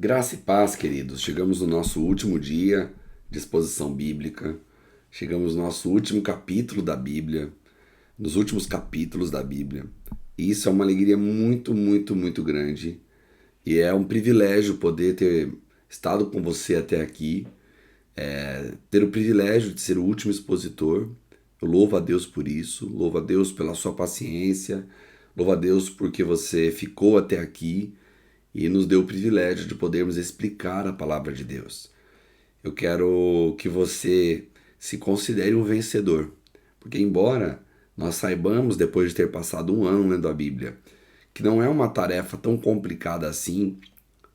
Graça e paz, queridos. Chegamos no nosso último dia de exposição bíblica. Chegamos no nosso último capítulo da Bíblia, nos últimos capítulos da Bíblia. E isso é uma alegria muito, muito, muito grande. E é um privilégio poder ter estado com você até aqui, ter o privilégio de ser o último expositor. Eu louvo a Deus por isso, louvo a Deus pela sua paciência, louvo a Deus porque você ficou até aqui e nos deu o privilégio de podermos explicar a palavra de Deus. Eu quero que você se considere um vencedor, porque embora nós saibamos, depois de ter passado um ano lendo a Bíblia, que não é uma tarefa tão complicada assim,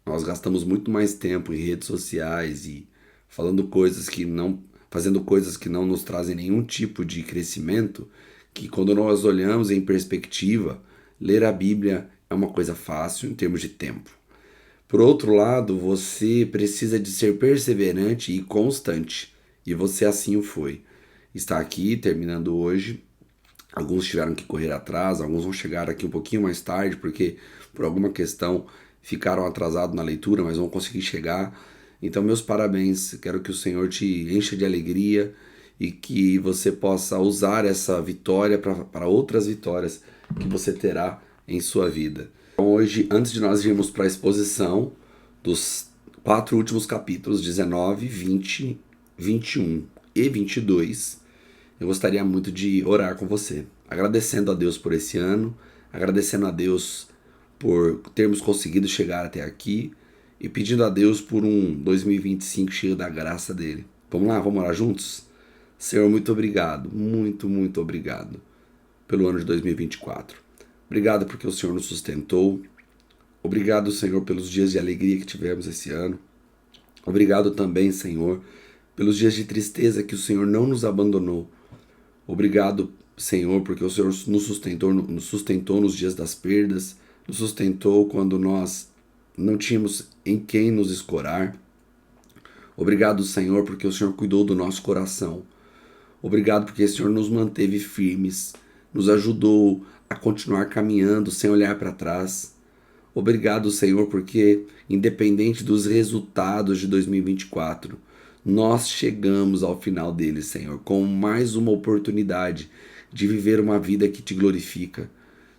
nós gastamos muito mais tempo em redes sociais e fazendo coisas que não nos trazem nenhum tipo de crescimento, que quando nós olhamos em perspectiva, ler a Bíblia é uma coisa fácil em termos de tempo. Por outro lado, você precisa de ser perseverante e constante, e você assim o foi. Está aqui, terminando hoje. Alguns tiveram que correr atrás, alguns vão chegar aqui um pouquinho mais tarde, porque por alguma questão ficaram atrasados na leitura, mas vão conseguir chegar. Então, meus parabéns. Quero que o Senhor te encha de alegria e que você possa usar essa vitória para outras vitórias que você terá em sua vida. Então, hoje, antes de nós irmos para a exposição dos 4 últimos capítulos, 19, 20, 21 e 22, eu gostaria muito de orar com você, agradecendo a Deus por esse ano, agradecendo a Deus por termos conseguido chegar até aqui e pedindo a Deus por um 2025 cheio da graça dele. Vamos lá, vamos orar juntos? Senhor, muito obrigado, muito, muito obrigado pelo ano de 2024. Obrigado porque o Senhor nos sustentou. Obrigado, Senhor, pelos dias de alegria que tivemos esse ano. Obrigado também, Senhor, pelos dias de tristeza que o Senhor não nos abandonou. Obrigado, Senhor, porque o Senhor nos sustentou nos dias das perdas, nos sustentou quando nós não tínhamos em quem nos escorar. Obrigado, Senhor, porque o Senhor cuidou do nosso coração. Obrigado porque o Senhor nos manteve firmes, nos ajudou a continuar caminhando sem olhar para trás. Obrigado, Senhor, porque independente dos resultados de 2024, nós chegamos ao final dele, Senhor, com mais uma oportunidade de viver uma vida que te glorifica.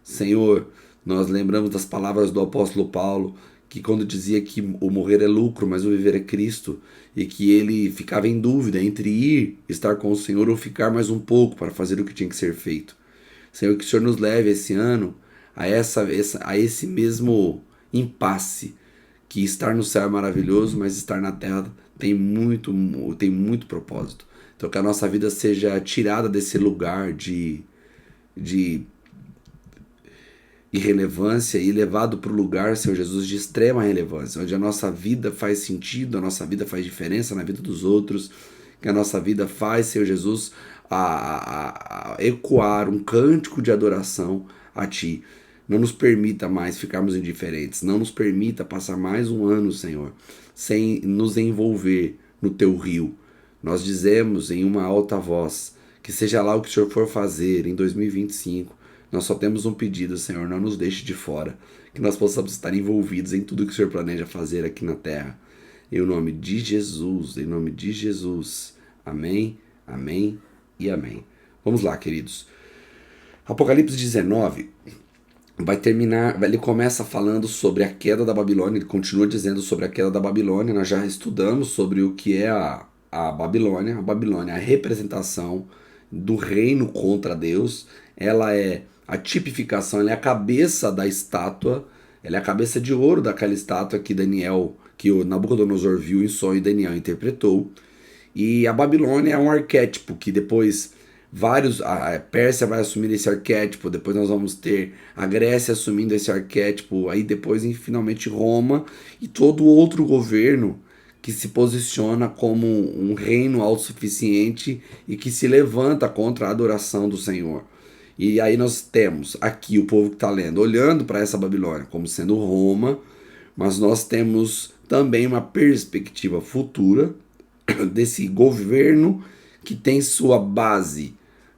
Senhor, nós lembramos das palavras do apóstolo Paulo, que quando dizia que o morrer é lucro, mas o viver é Cristo, e que ele ficava em dúvida entre ir, estar com o Senhor ou ficar mais um pouco para fazer o que tinha que ser feito. Senhor, que o Senhor nos leve esse ano a esse mesmo impasse, que estar no céu é maravilhoso, mas estar na terra tem muito propósito. Então que a nossa vida seja tirada desse lugar de irrelevância e levado para o lugar, Senhor Jesus, de extrema relevância, onde a nossa vida faz sentido, a nossa vida faz diferença na vida dos outros, que a nossa vida faz, Senhor Jesus, a ecoar um cântico de adoração a Ti. Não nos permita mais ficarmos indiferentes, não nos permita passar mais um ano, Senhor, sem nos envolver no Teu rio. Nós dizemos em uma alta voz que seja lá o que o Senhor for fazer em 2025, nós só temos um pedido, Senhor, não nos deixe de fora, que nós possamos estar envolvidos em tudo que o Senhor planeja fazer aqui na terra. Em nome de Jesus, em nome de Jesus. Amém, amém e amém. Vamos lá, queridos. Apocalipse 19 vai terminar, ele começa falando sobre a queda da Babilônia, ele continua dizendo sobre a queda da Babilônia. Nós já estudamos sobre o que é a Babilônia. A Babilônia é a representação do reino contra Deus. Ela é a tipificação, ela é a cabeça da estátua, ela é a cabeça de ouro daquela estátua que o Nabucodonosor viu em sonho e Daniel interpretou. E a Babilônia é um arquétipo que depois a Pérsia vai assumir esse arquétipo, depois nós vamos ter a Grécia assumindo esse arquétipo, aí depois finalmente Roma e todo outro governo que se posiciona como um reino autossuficiente e que se levanta contra a adoração do Senhor. E aí nós temos aqui o povo que está lendo, olhando para essa Babilônia como sendo Roma, mas nós temos também uma perspectiva futura desse governo que tem sua base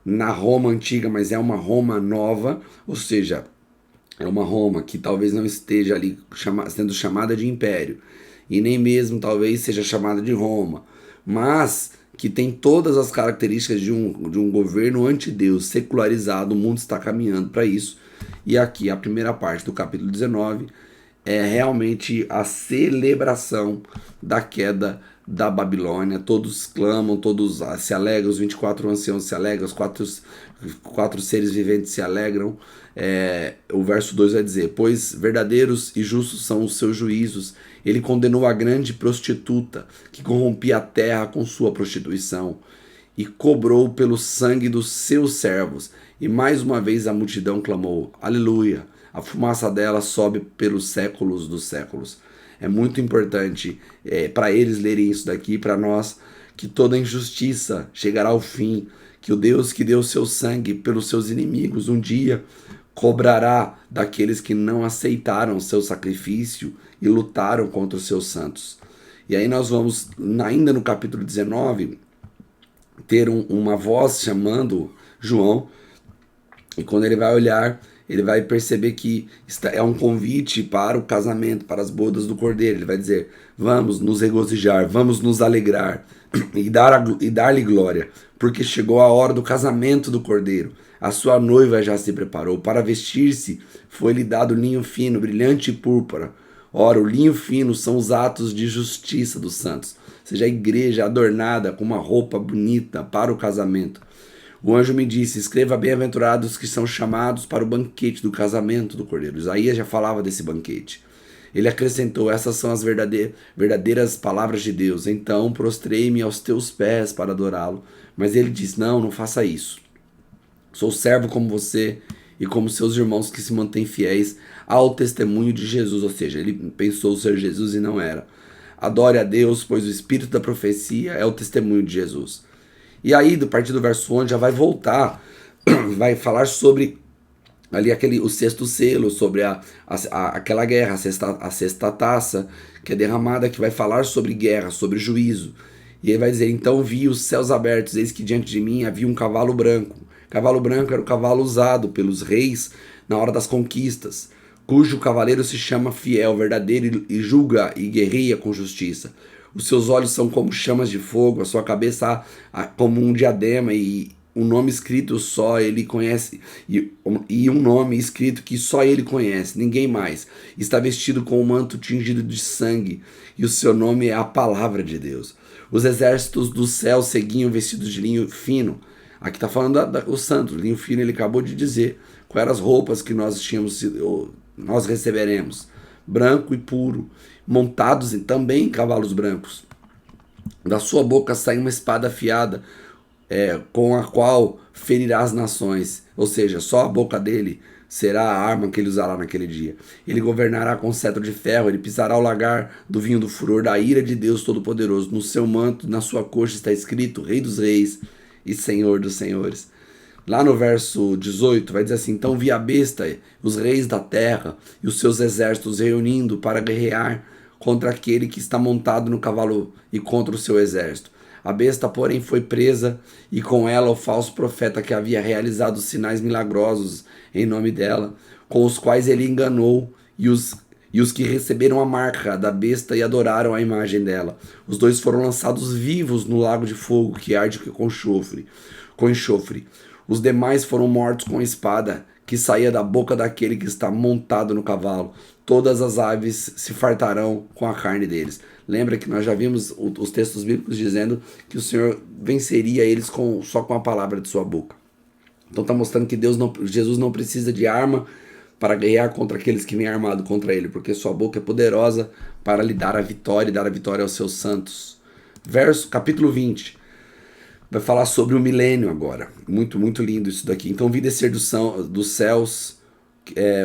na Roma antiga, mas é uma Roma nova, ou seja, é uma Roma que talvez não esteja ali sendo chamada de império. e nem mesmo talvez seja chamada de Roma, mas que tem todas as características de um governo anti-Deus, secularizado. O mundo está caminhando para isso. E aqui a primeira parte do capítulo 19 é realmente a celebração da queda da Babilônia. Todos clamam, todos se alegram, os 24 anciãos se alegram, os quatro seres viventes se alegram. O verso 2 vai dizer: pois verdadeiros e justos são os seus juízos. Ele condenou a grande prostituta que corrompia a terra com sua prostituição e cobrou pelo sangue dos seus servos. E mais uma vez a multidão clamou: aleluia! A fumaça dela sobe pelos séculos dos séculos. É muito importante para eles lerem isso daqui, para nós, que toda injustiça chegará ao fim, que o Deus que deu seu sangue pelos seus inimigos um dia cobrará daqueles que não aceitaram seu sacrifício e lutaram contra os seus santos. E aí nós vamos, ainda no capítulo 19, ter uma voz chamando João, e quando ele vai olhar, ele vai perceber que é um convite para o casamento, para as bodas do Cordeiro. Ele vai dizer: vamos nos regozijar, vamos nos alegrar e dar-lhe glória, porque chegou a hora do casamento do Cordeiro. A sua noiva já se preparou. Para vestir-se, foi-lhe dado linho fino, brilhante e púrpura. Ora, o linho fino são os atos de justiça dos santos. Ou seja, a igreja adornada com uma roupa bonita para o casamento. O anjo me disse: escreva: bem-aventurados que são chamados para o banquete do casamento do Cordeiro. Isaías já falava desse banquete. Ele acrescentou: essas são as verdadeiras palavras de Deus. Então prostrei-me aos teus pés para adorá-lo. Mas ele disse: não faça isso. Sou servo como você e como seus irmãos que se mantêm fiéis ao testemunho de Jesus. Ou seja, ele pensou ser Jesus e não era. Adore a Deus, pois o espírito da profecia é o testemunho de Jesus. E aí, a partir do verso 11, já vai voltar, vai falar sobre ali o sexto selo, sobre aquela guerra, a sexta taça que é derramada, que vai falar sobre guerra, sobre juízo. E ele vai dizer: então vi os céus abertos, eis que diante de mim havia um cavalo branco. Cavalo branco era o cavalo usado pelos reis na hora das conquistas, cujo cavaleiro se chama Fiel, verdadeiro, e julga e guerreia com justiça. Os seus olhos são como chamas de fogo, a sua cabeça como um diadema, e um nome escrito só ele conhece, e um nome escrito que só ele conhece, ninguém mais. Está vestido com um manto tingido de sangue, e o seu nome é a Palavra de Deus. Os exércitos do céu seguiam vestidos de linho fino. Aqui está falando os santos, linho fino. Ele acabou de dizer quais eram as roupas que nós receberemos: branco e puro, montados também em cavalos brancos. Da sua boca sai uma espada afiada, com a qual ferirá as nações. Ou seja, só a boca dele será a arma que ele usará naquele dia. Ele governará com cetro de ferro, ele pisará o lagar do vinho do furor da ira de Deus Todo-Poderoso. No seu manto, na sua coxa está escrito: Rei dos Reis e Senhor dos Senhores. Lá no verso 18 vai dizer assim: então vi a besta, os reis da terra e os seus exércitos reunindo para guerrear contra aquele que está montado no cavalo e contra o seu exército. A besta, porém, foi presa, e com ela o falso profeta que havia realizado sinais milagrosos em nome dela, com os quais ele enganou, e os que receberam a marca da besta e adoraram a imagem dela. Os dois foram lançados vivos no lago de fogo que arde com enxofre. Os demais foram mortos com espada que saía da boca daquele que está montado no cavalo. Todas as aves se fartarão com a carne deles. Lembra que nós já vimos os textos bíblicos dizendo que o Senhor venceria eles só com a palavra de sua boca. Então está mostrando que Jesus não precisa de arma para guerrear contra aqueles que vêm armados contra ele, porque sua boca é poderosa para lhe dar a vitória e dar a vitória aos seus santos. Capítulo 20. Vai falar sobre o milênio agora. Muito, muito lindo isso daqui. Então vi descer dos céus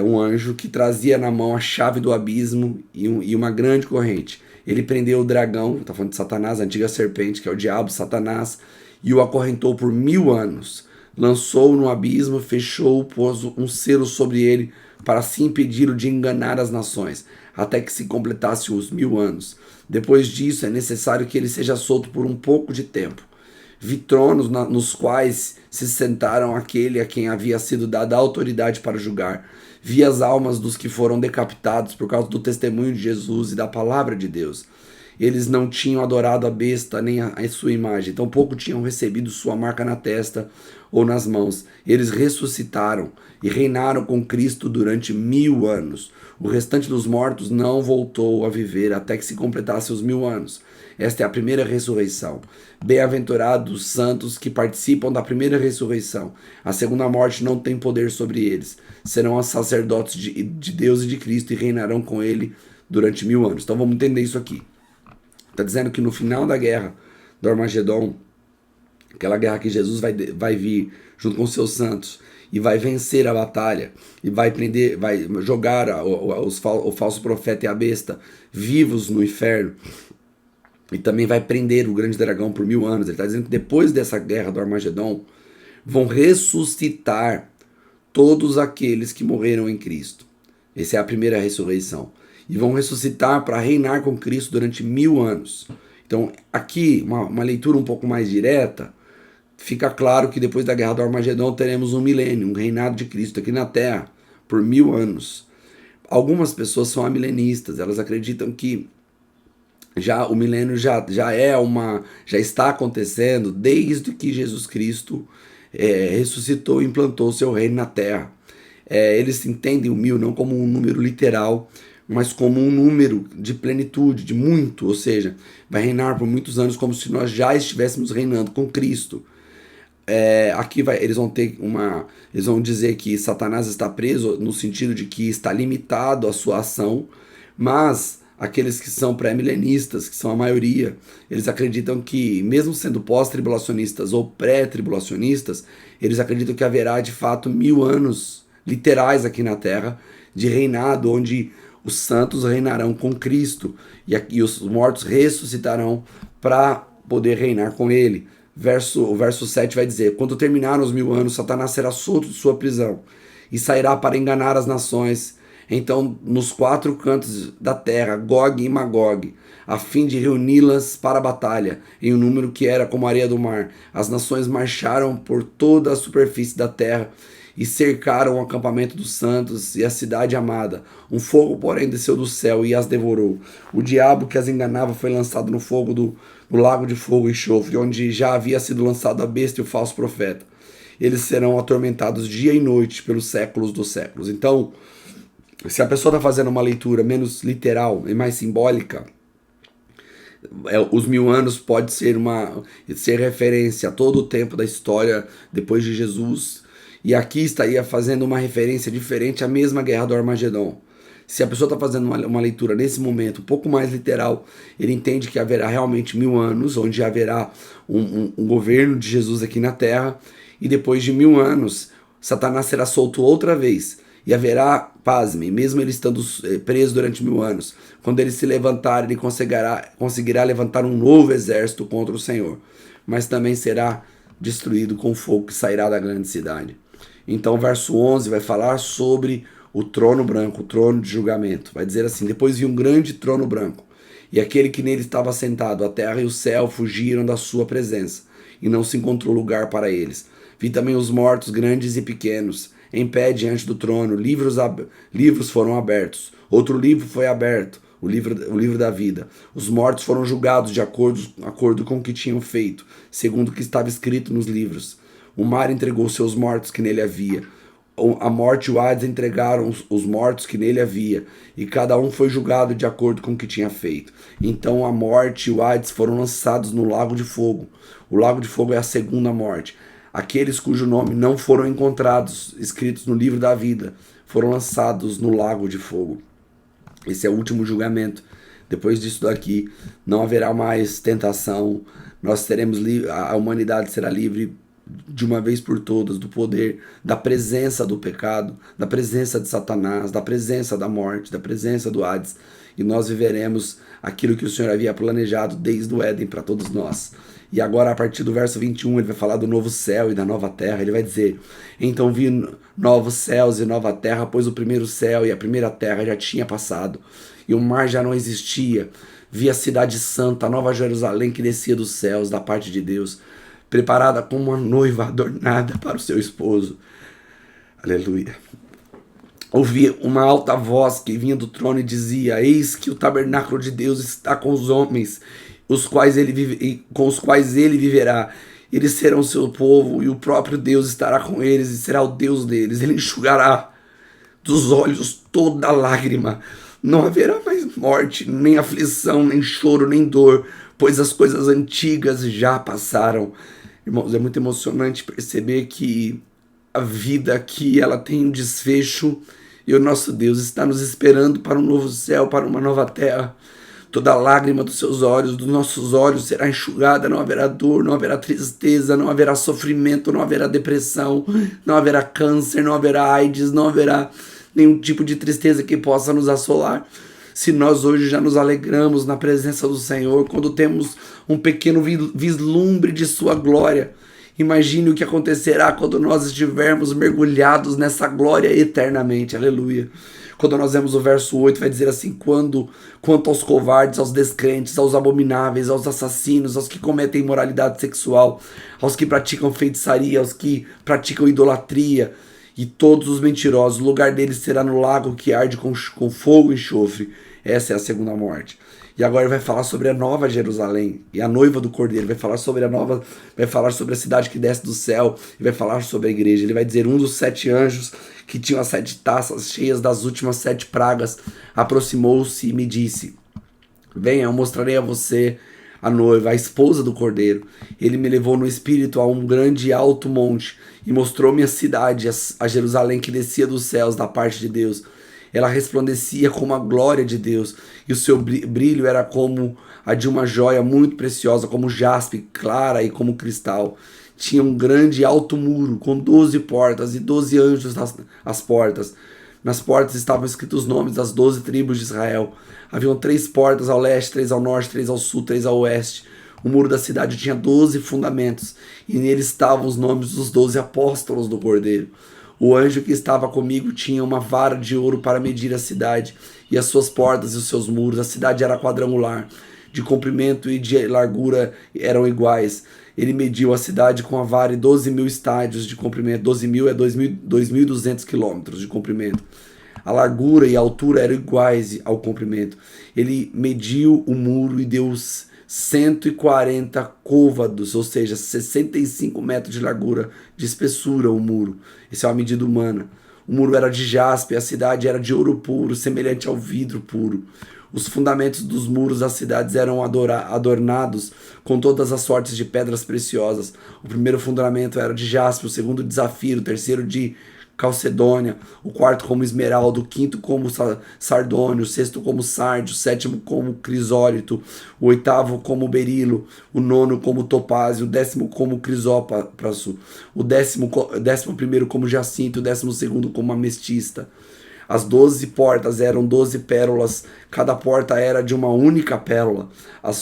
um anjo que trazia na mão a chave do abismo e uma grande corrente. Ele prendeu o dragão, está falando de Satanás, a antiga serpente, que é o diabo, Satanás, e o acorrentou por 1000 anos. Lançou-o no abismo, fechou-o, pôs um selo sobre ele, para assim impedi-lo de enganar as nações, até que se completasse os 1000 anos. Depois disso, é necessário que ele seja solto por um pouco de tempo. Vi tronos nos quais se sentaram aquele a quem havia sido dada a autoridade para julgar. Vi as almas dos que foram decapitados por causa do testemunho de Jesus e da palavra de Deus. eles não tinham adorado a besta nem a sua imagem, tampouco tinham recebido sua marca na testa ou nas mãos. Eles ressuscitaram e reinaram com Cristo durante 1000 anos. O restante dos mortos não voltou a viver até que se completasse os 1000 anos. Esta é a primeira ressurreição. Bem-aventurados os santos que participam da primeira ressurreição. A segunda morte não tem poder sobre eles. Serão os sacerdotes de Deus e de Cristo e reinarão com ele durante 1000 anos. Então vamos entender isso aqui. Está dizendo que no final da guerra do Armagedon, aquela guerra que Jesus vai vir junto com seus santos e vai vencer a batalha e vai prender, vai jogar o falso profeta e a besta vivos no inferno e também vai prender o grande dragão por 1000 anos. Ele está dizendo que depois dessa guerra do Armagedon vão ressuscitar todos aqueles que morreram em Cristo. Essa é a primeira ressurreição. E vão ressuscitar para reinar com Cristo durante 1000 anos. Então, aqui, uma leitura um pouco mais direta, fica claro que depois da guerra do Armagedon teremos um milênio, um reinado de Cristo aqui na Terra, por 1000 anos. Algumas pessoas são amilenistas, elas acreditam que o milênio já está acontecendo desde que Jesus Cristo ressuscitou e implantou seu reino na Terra. Eles entendem o 1000 não como um número literal, mas como um número de plenitude, de muito, ou seja, vai reinar por muitos anos como se nós já estivéssemos reinando com Cristo. Eles vão dizer que Satanás está preso no sentido de que está limitado a sua ação, mas aqueles que são pré-milenistas, que são a maioria, eles acreditam que, mesmo sendo pós-tribulacionistas ou pré-tribulacionistas, eles acreditam que haverá de fato 1000 anos literais aqui na Terra de reinado, onde os santos reinarão com Cristo e os mortos ressuscitarão para poder reinar com ele. O verso 7 vai dizer: quando terminaram os 1000 anos, Satanás será solto de sua prisão e sairá para enganar as nações. Então, nos 4 cantos da terra, Gog e Magog, a fim de reuni-las para a batalha, em um número que era como a areia do mar, as nações marcharam por toda a superfície da terra e cercaram o acampamento dos santos e a cidade amada. Um fogo, porém, desceu do céu e as devorou. O diabo que as enganava foi lançado no fogo do lago de fogo e enxofre, onde já havia sido lançado a besta e o falso profeta. Eles serão atormentados dia e noite pelos séculos dos séculos. Então, se a pessoa está fazendo uma leitura menos literal e mais simbólica, os 1000 anos pode ser referência a todo o tempo da história depois de Jesus. E aqui estaria fazendo uma referência diferente à mesma guerra do Armagedon. Se a pessoa está fazendo uma leitura nesse momento um pouco mais literal, ele entende que haverá realmente 1000 anos, onde haverá um governo de Jesus aqui na Terra, e depois de 1000 anos, Satanás será solto outra vez, e haverá, pasmem, mesmo ele estando preso durante 1000 anos, quando ele se levantar, ele conseguirá levantar um novo exército contra o Senhor, mas também será destruído com fogo que sairá da grande cidade. Então o verso 11 vai falar sobre o trono branco, o trono de julgamento. Vai dizer assim: depois vi um grande trono branco, e aquele que nele estava sentado, a terra e o céu fugiram da sua presença, e não se encontrou lugar para eles. Vi também os mortos, grandes e pequenos, em pé diante do trono. Livros foram abertos. Outro livro foi aberto, o livro da vida. Os mortos foram julgados de acordo com o que tinham feito, segundo o que estava escrito nos livros. O mar entregou seus mortos que nele havia. A morte e o Hades entregaram os mortos que nele havia, e cada um foi julgado de acordo com o que tinha feito. Então a morte e o Hades foram lançados no lago de fogo. O lago de fogo é a segunda morte. Aqueles cujo nome não foram encontrados, escritos no livro da vida, foram lançados no lago de fogo. Esse é o último julgamento. Depois disso daqui, não haverá mais tentação. A humanidade será livre de uma vez por todas do poder, da presença do pecado, da presença de Satanás, da presença da morte, da presença do Hades. E nós viveremos aquilo que o Senhor havia planejado desde o Éden para todos nós. E agora, a partir do verso 21, ele vai falar do novo céu e da nova terra. Ele vai dizer: então vi novos céus e nova terra, pois o primeiro céu e a primeira terra já tinha passado, e o mar já não existia. Vi a cidade santa, a nova Jerusalém, que descia dos céus, da parte de Deus, preparada como uma noiva adornada para o seu esposo. Aleluia. ouvi uma alta voz que vinha do trono e dizia: Eis que o tabernáculo de Deus está com os homens, com os quais ele viverá. Eles serão seu povo, e o próprio Deus estará com eles e será o Deus deles. Ele enxugará dos olhos toda lágrima. Não haverá mais morte, nem aflição, nem choro, nem dor, pois as coisas antigas já passaram. Irmãos, é muito emocionante perceber que a vida aqui ela tem um desfecho e o nosso Deus está nos esperando para um novo céu, para uma nova terra. Toda lágrima dos seus olhos, dos nossos olhos, será enxugada, não haverá dor, não haverá tristeza, não haverá sofrimento, não haverá depressão, não haverá câncer, não haverá AIDS, não haverá nenhum tipo de tristeza que possa nos assolar. Se nós hoje já nos alegramos na presença do Senhor, quando temos um pequeno vislumbre de sua glória, imagine o que acontecerá quando nós estivermos mergulhados nessa glória eternamente. Aleluia. Quando nós vemos o verso 8, vai dizer assim: quanto aos covardes, aos descrentes, aos abomináveis, aos assassinos, aos que cometem imoralidade sexual, aos que praticam feitiçaria, aos que praticam idolatria, e todos os mentirosos, o lugar deles será no lago que arde com fogo e enxofre. Essa é a segunda morte. E agora ele vai falar sobre a nova Jerusalém e a noiva do Cordeiro. Vai falar sobre vai falar sobre a cidade que desce do céu e vai falar sobre a igreja. Ele vai dizer: um dos 7 anjos que tinham as 7 taças cheias das últimas 7 pragas aproximou-se e me disse: venha, eu mostrarei a você a noiva, a esposa do Cordeiro. Ele me levou no espírito a um grande e alto monte e mostrou-me a cidade, a Jerusalém que descia dos céus da parte de Deus. Ela resplandecia como a glória de Deus, e o seu brilho era como a de uma joia muito preciosa, como jaspe, clara e como cristal. Tinha um grande e alto muro, com 12 portas e 12 anjos às portas. Nas portas estavam escritos os nomes das 12 tribos de Israel. Haviam 3 portas ao leste, 3 ao norte, 3 ao sul, 3 ao oeste. O muro da cidade tinha 12 fundamentos, e nele estavam os nomes dos 12 apóstolos do Cordeiro. O anjo que estava comigo tinha uma vara de ouro para medir a cidade, e as suas portas e os seus muros. A cidade era quadrangular, de comprimento e de largura eram iguais. Ele mediu a cidade com a vara e 12.000 estádios de comprimento. 12.000 é 2.200 quilômetros de comprimento. A largura e a altura eram iguais ao comprimento. Ele mediu o muro e deu 140 côvados, ou seja, 65 metros de largura, de espessura o muro. Isso é uma medida humana. O muro era de jaspe, a cidade era de ouro puro, semelhante ao vidro puro. Os fundamentos dos muros das cidades eram adornados com todas as sortes de pedras preciosas. O primeiro fundamento era de jaspe, o segundo de zafiro, o terceiro de calcedônia, o quarto como esmeralda, o quinto como sardônio, o sexto como sardio, o sétimo como crisólito, o oitavo como berilo, o nono como topázio, o 10º como crisópraso, o décimo primeiro como jacinto, o 12º como ametista. As 12 portas eram 12 pérolas, cada porta era de uma única pérola. A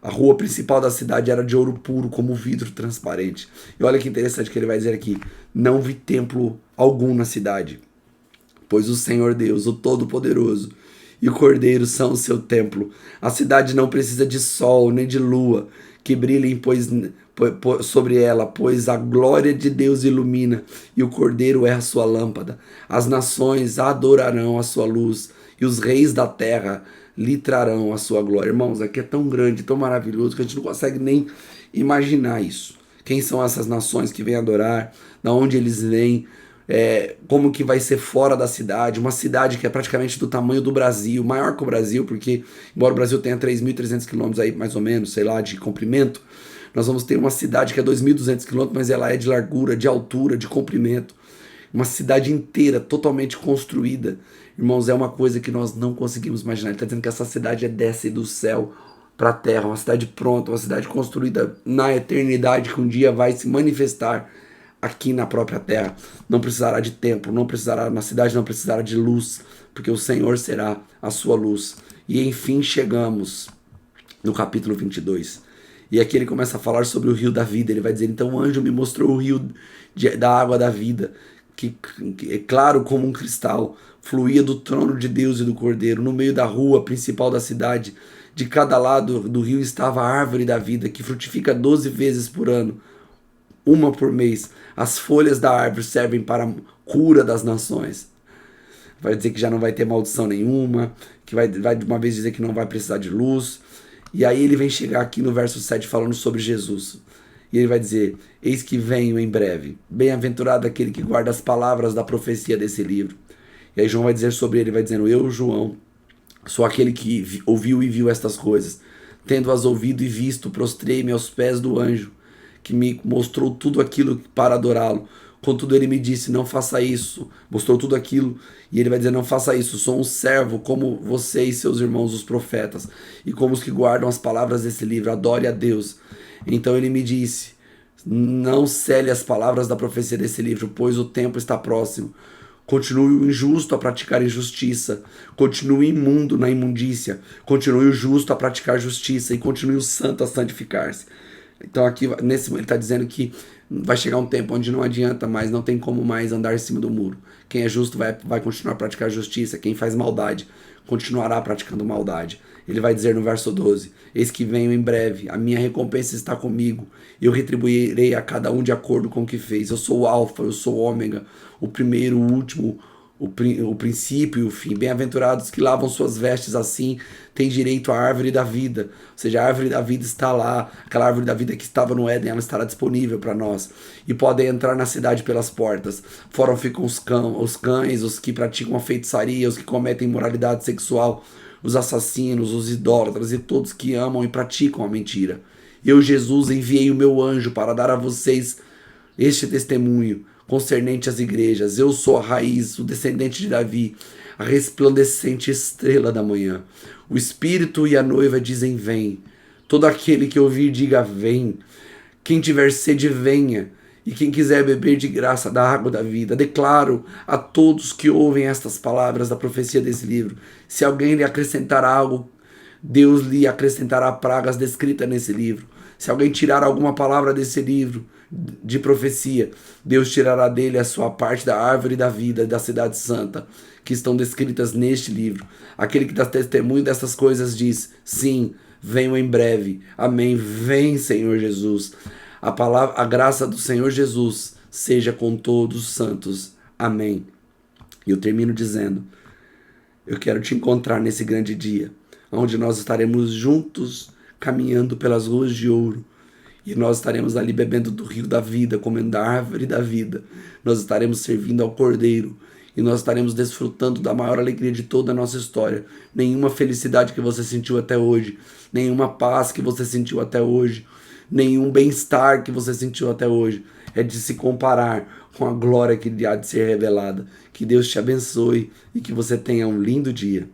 rua principal da cidade era de ouro puro, como vidro transparente. E olha que interessante que ele vai dizer aqui: não vi templo algum na cidade, pois o Senhor Deus, o Todo-Poderoso, e o Cordeiro são o seu templo. A cidade não precisa de sol nem de lua que brilhem sobre ela, pois a glória de Deus ilumina, e o Cordeiro é a sua lâmpada. As nações adorarão a sua luz, e os reis da terra lhe trarão a sua glória. Irmãos, aqui é tão grande, tão maravilhoso, que a gente não consegue nem imaginar isso. Quem são essas nações que vêm adorar? Da onde eles vêm? Como que vai ser fora da cidade? Uma cidade que é praticamente do tamanho do Brasil, maior que o Brasil, porque embora o Brasil tenha 3.300 quilômetros aí, mais ou menos, sei lá, de comprimento, nós vamos ter uma cidade que é 2.200 quilômetros, mas ela é de largura, de altura, de comprimento. Uma cidade inteira, totalmente construída. Irmãos, é uma coisa que nós não conseguimos imaginar. Ele está dizendo que essa cidade desce do céu para a terra, uma cidade pronta, uma cidade construída na eternidade, que um dia vai se manifestar aqui na própria terra. Não precisará de templo, na cidade não precisará de luz, porque o Senhor será a sua luz. E enfim chegamos no capítulo 22. E aqui ele começa a falar sobre o rio da vida. Ele vai dizer: então o anjo me mostrou o rio da água da vida, que é claro como um cristal, fluía do trono de Deus e do Cordeiro. No meio da rua principal da cidade, de cada lado do rio estava a árvore da vida, que frutifica 12 vezes por ano, uma por mês. As folhas da árvore servem para a cura das nações. Vai dizer que já não vai ter maldição nenhuma, que vai de uma vez dizer que não vai precisar de luz. E aí ele vem chegar aqui no verso 7 falando sobre Jesus. E ele vai dizer: eis que venho em breve. Bem-aventurado aquele que guarda as palavras da profecia desse livro. E aí João vai dizer sobre ele, vai dizendo: eu, João, sou aquele que ouviu e viu estas coisas. Tendo-as ouvido e visto, prostrei-me aos pés do anjo, que me mostrou tudo aquilo para adorá-lo. Contudo, ele me disse: não faça isso. Mostrou tudo aquilo. E ele vai dizer: não faça isso. Sou um servo como você e seus irmãos, os profetas, e como os que guardam as palavras desse livro. Adore a Deus. Então ele me disse: não cele as palavras da profecia desse livro, pois o tempo está próximo. Continue o injusto a praticar injustiça, continue o imundo na imundícia, continue o justo a praticar justiça e continue o santo a santificar-se. Então aqui nesse ele está dizendo que vai chegar um tempo onde não adianta mais, não tem como mais andar em cima do muro. Quem é justo vai continuar a praticar justiça, quem faz maldade continuará praticando maldade. Ele vai dizer no verso 12: eis que venho em breve, a minha recompensa está comigo, eu retribuirei a cada um de acordo com o que fez. Eu sou o alfa, eu sou o ômega, o primeiro, o último, o princípio e o fim. Bem-aventurados que lavam suas vestes assim, têm direito à árvore da vida. Ou seja, a árvore da vida está lá, aquela árvore da vida que estava no Éden, ela estará disponível para nós. E podem entrar na cidade pelas portas. Fora ficam os cães, os que praticam a feitiçaria, os que cometem imoralidade sexual, os assassinos, os idólatras e todos que amam e praticam a mentira. Eu, Jesus, enviei o meu anjo para dar a vocês este testemunho concernente às igrejas. Eu sou a raiz, o descendente de Davi, a resplandecente estrela da manhã. O Espírito e a noiva dizem: vem. Todo aquele que ouvir, diga: vem. Quem tiver sede, venha. E quem quiser beber de graça da água da vida. Declaro a todos que ouvem estas palavras da profecia desse livro: se alguém lhe acrescentar algo, Deus lhe acrescentará pragas descritas nesse livro. Se alguém tirar alguma palavra desse livro de profecia, Deus tirará dele a sua parte da árvore da vida e da cidade santa, que estão descritas neste livro. Aquele que dá testemunho dessas coisas diz: sim, venho em breve. Amém. Vem, Senhor Jesus. A graça do Senhor Jesus seja com todos os santos. Amém. E eu termino dizendo: eu quero te encontrar nesse grande dia, onde nós estaremos juntos caminhando pelas ruas de ouro. E nós estaremos ali bebendo do rio da vida, comendo da árvore da vida. Nós estaremos servindo ao Cordeiro. E nós estaremos desfrutando da maior alegria de toda a nossa história. Nenhuma felicidade que você sentiu até hoje, nenhuma paz que você sentiu até hoje, nenhum bem-estar que você sentiu até hoje é de se comparar com a glória que há de ser revelada. Que Deus te abençoe e que você tenha um lindo dia.